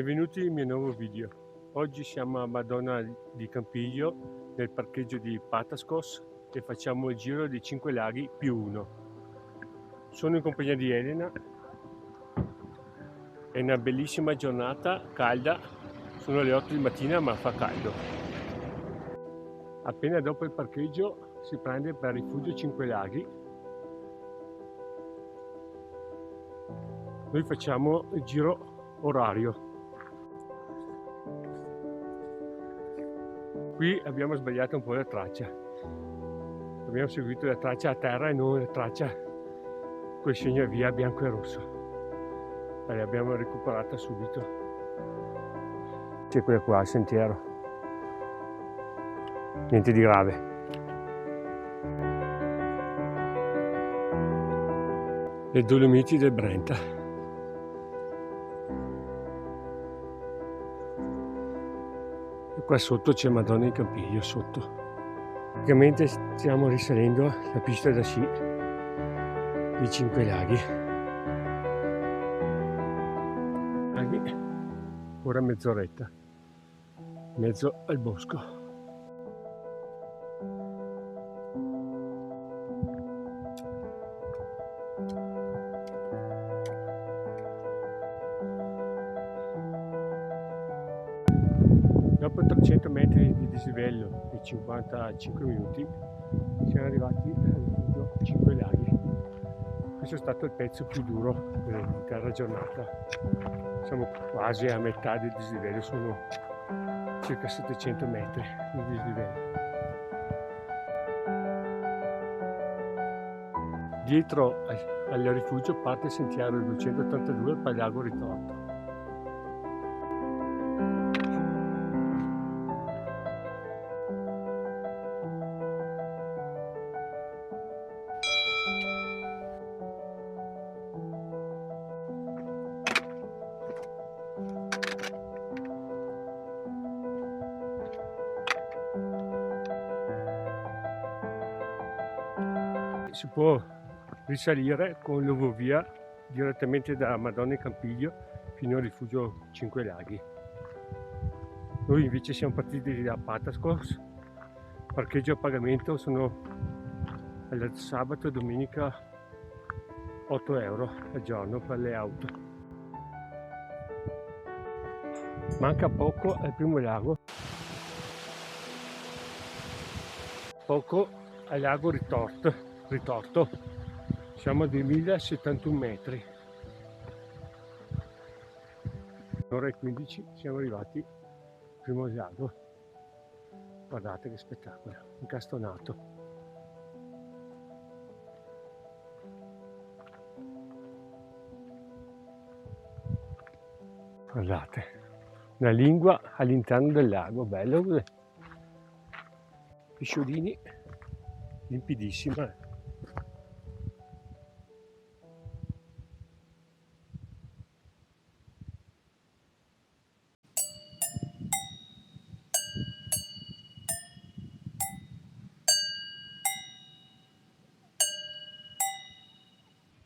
Benvenuti nel mio nuovo video. Oggi siamo a Madonna di Campiglio nel parcheggio di Patascos e facciamo il giro di 5 laghi più 1. Sono in compagnia di Elena. È una bellissima giornata calda, sono le 8 di mattina ma fa caldo. Appena dopo il parcheggio si prende per Rifugio 5 Laghi. Noi facciamo il giro orario. Qui abbiamo sbagliato un po' la traccia. Abbiamo seguito la traccia a terra e non la traccia col segno via bianco e rosso. E l'abbiamo recuperata subito. C'è quella qua, il sentiero. Niente di grave. Le Dolomiti del Brenta. Qua sotto c'è Madonna di Campiglio sotto. Praticamente stiamo risalendo la pista da sci di 5 laghi. Ora mezz'oretta, in mezzo al bosco. Dopo 300 metri di dislivello e 55 minuti siamo arrivati al rifugio 5 laghi. Questo è stato il pezzo più duro dell'intera giornata. Siamo quasi a metà del dislivello, sono circa 700 metri di dislivello. Dietro al rifugio parte il sentiero 282 per Lago Ritorto. Si può risalire con l'ovovia direttamente da Madonna di Campiglio fino al rifugio 5 Laghi. Noi invece siamo partiti da Patascos, parcheggio a pagamento sono al sabato e domenica 8 euro al giorno per le auto. Manca poco al primo lago, poco al lago Ritorto. Siamo a 2071 metri. Un'ora e 15 siamo arrivati al primo lago. Guardate che spettacolo, incastonato. Guardate, una lingua all'interno del lago, bello così. Pisciolini, limpidissima.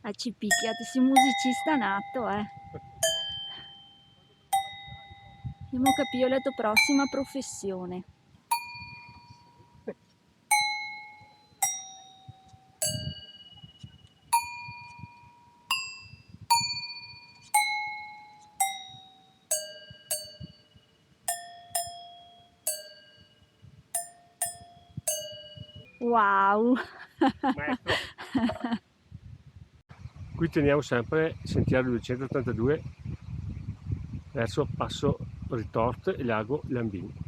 Ci picchiate, sei musicista nato, Abbiamo capito la tua prossima professione. Wow! Maestro. Qui teniamo sempre il sentiero 282 verso Passo Ritorto e Lago Lambin.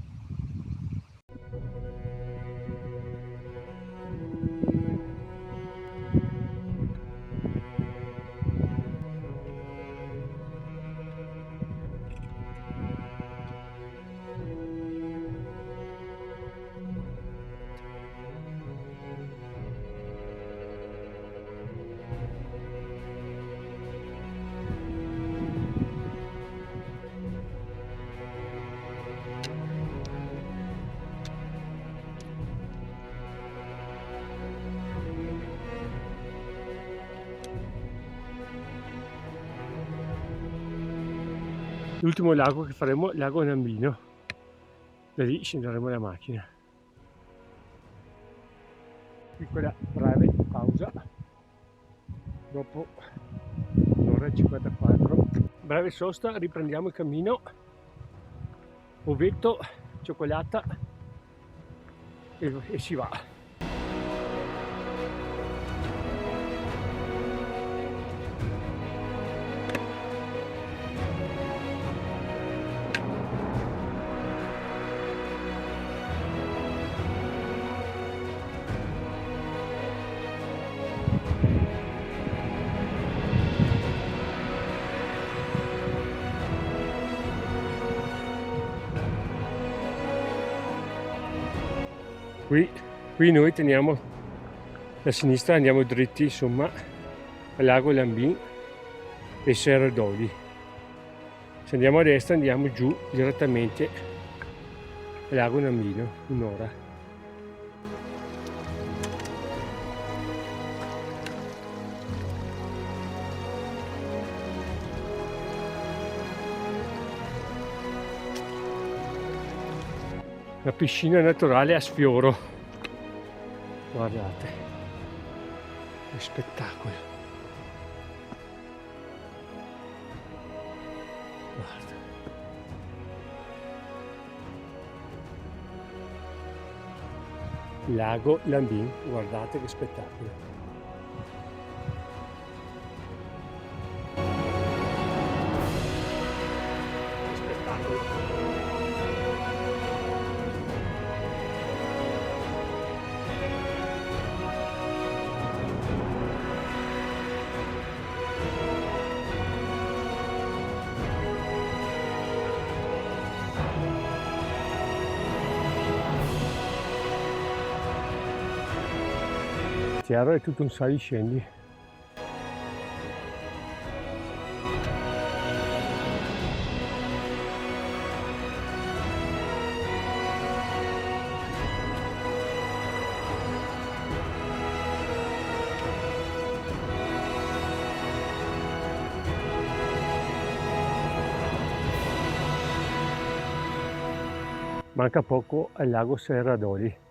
L'ultimo lago che faremo è il lago Nambino, da lì scenderemo la macchina. Piccola breve pausa dopo un'ora e 54, breve sosta, riprendiamo il cammino, ovetto, cioccolata e si va. Qui noi teniamo a sinistra, andiamo dritti insomma al lago Lambin e Serra d'Oli. Se andiamo a destra andiamo giù direttamente al lago Nambino, un'ora. La piscina naturale a sfioro, guardate, che spettacolo, guarda. Lago Lambin, guardate che spettacolo. Chiaro, è tutto un sali e scendi. Manca poco al lago Serra d'Oli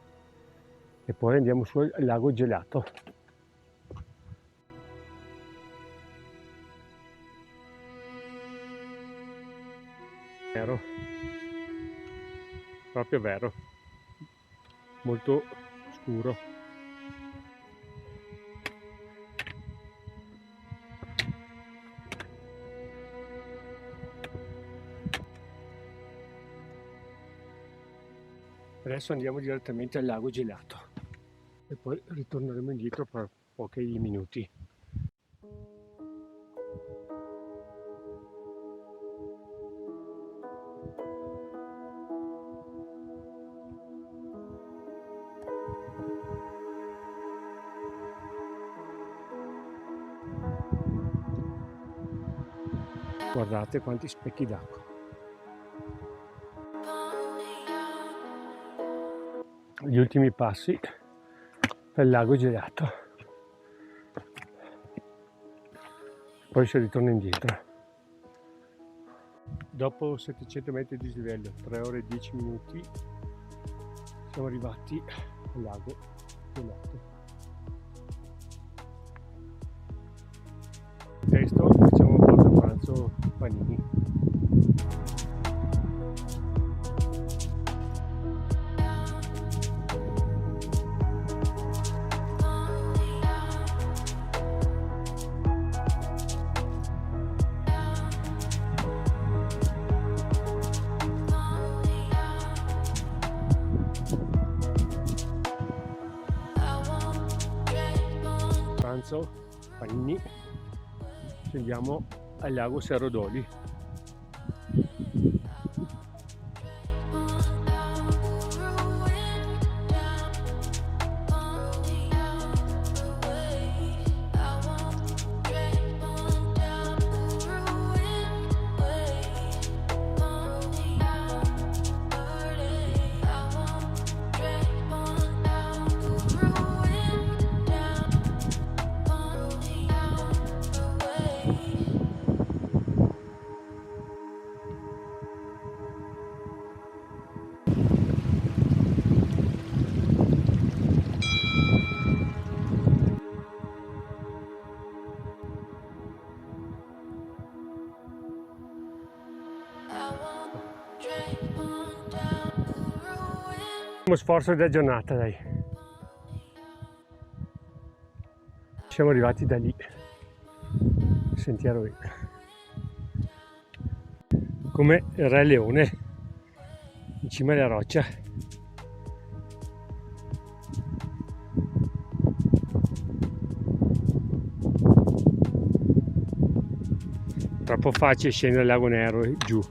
e poi andiamo su al lago Gelato. Vero, proprio vero, molto scuro. Adesso andiamo direttamente al lago Gelato e poi ritorneremo indietro per pochi minuti. Guardate quanti specchi d'acqua. Gli ultimi passi del lago Gelato. Poi si ritorna indietro. Dopo 700 metri di dislivello, 3 ore e 10 minuti, siamo arrivati al lago Gelato. Il testo facciamo pausa pranzo panini. Panini, scendiamo al lago Serra d'Oli. Sforzo della giornata, dai. Siamo arrivati da lì, sentiero lì, come il Re Leone in cima alla roccia. Troppo facile scendere al Lago Nero e giù.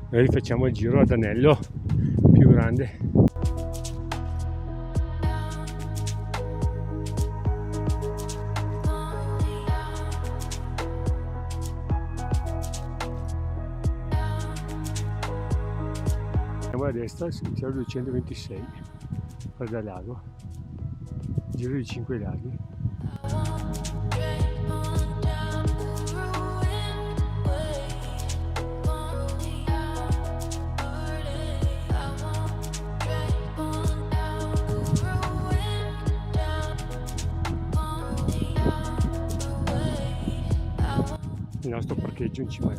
Noi facciamo il giro ad anello più grande. Andiamo a destra, siamo 226 per dal lago, giro di 5 laghi. Il nostro parcheggio in cima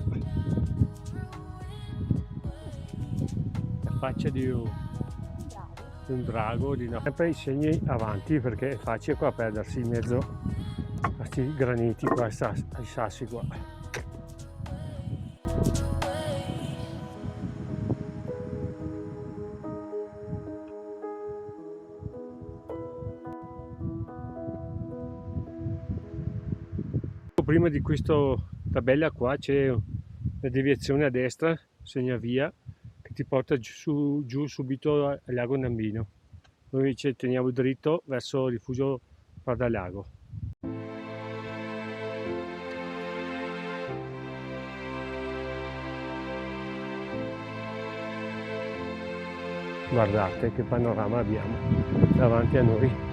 la faccia di un drago, sempre i segni avanti perché è facile qua perdersi in mezzo a questi graniti qua, ai sassi qua. Prima di questa tabella qua c'è la deviazione a destra, segna via, che ti porta giù subito al lago Nambino. Noi invece teniamo dritto verso il rifugio Pardalago. Guardate che panorama abbiamo davanti a noi.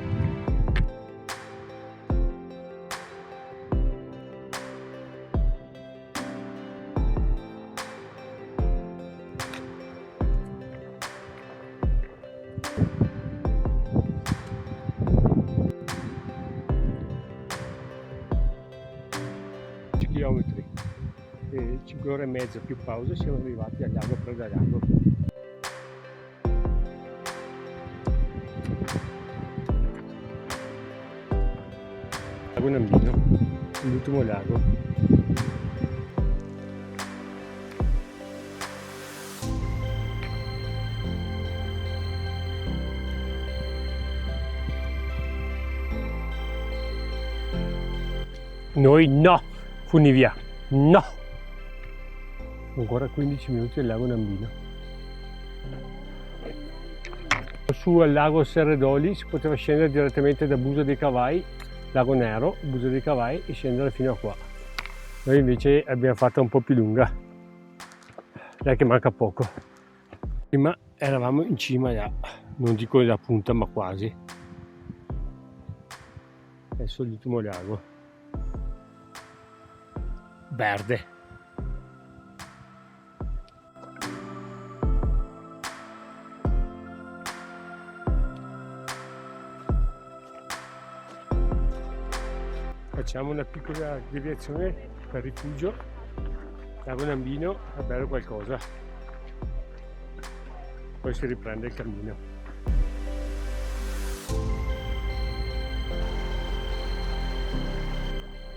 Chilometri e 5 ore e mezza più pausa siamo arrivati al lago Pardalago. Lago Nambino, l'ultimo lago. Noi no! Funivia, no! Ancora 15 minuti al lago Nambino. Su al lago Serredoli si poteva scendere direttamente da Busa dei Cavai, Lago Nero, Busa dei Cavai e scendere fino a qua. Noi invece abbiamo fatto un po' più lunga, dai che manca poco. Prima eravamo in cima là, non dico la punta ma quasi. Adesso l'ultimo lago. Verde. Facciamo una piccola deviazione per rifugio Lago Nambino a bere qualcosa, poi si riprende il cammino.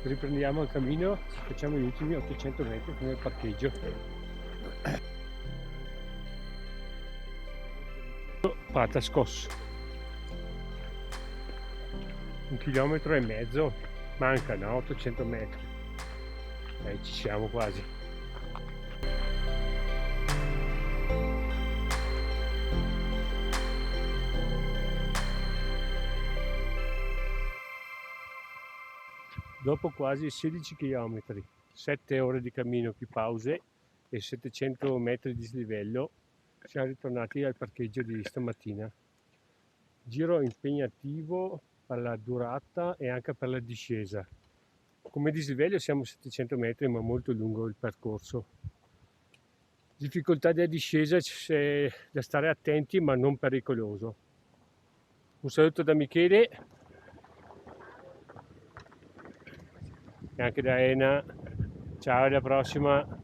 Riprendiamo il cammino, facciamo gli ultimi 800 metri fino al parcheggio. Patascos, 1,5 chilometri, mancano 800 metri, ci siamo quasi. Dopo quasi 16 km, 7 ore di cammino più pause e 700 metri di dislivello, siamo ritornati al parcheggio di stamattina. Giro impegnativo per la durata e anche per la discesa. Come dislivello siamo a 700 metri ma molto lungo il percorso. Difficoltà della discesa c'è da stare attenti ma non pericoloso. Un saluto da Michele e anche da Ena. Ciao, alla prossima.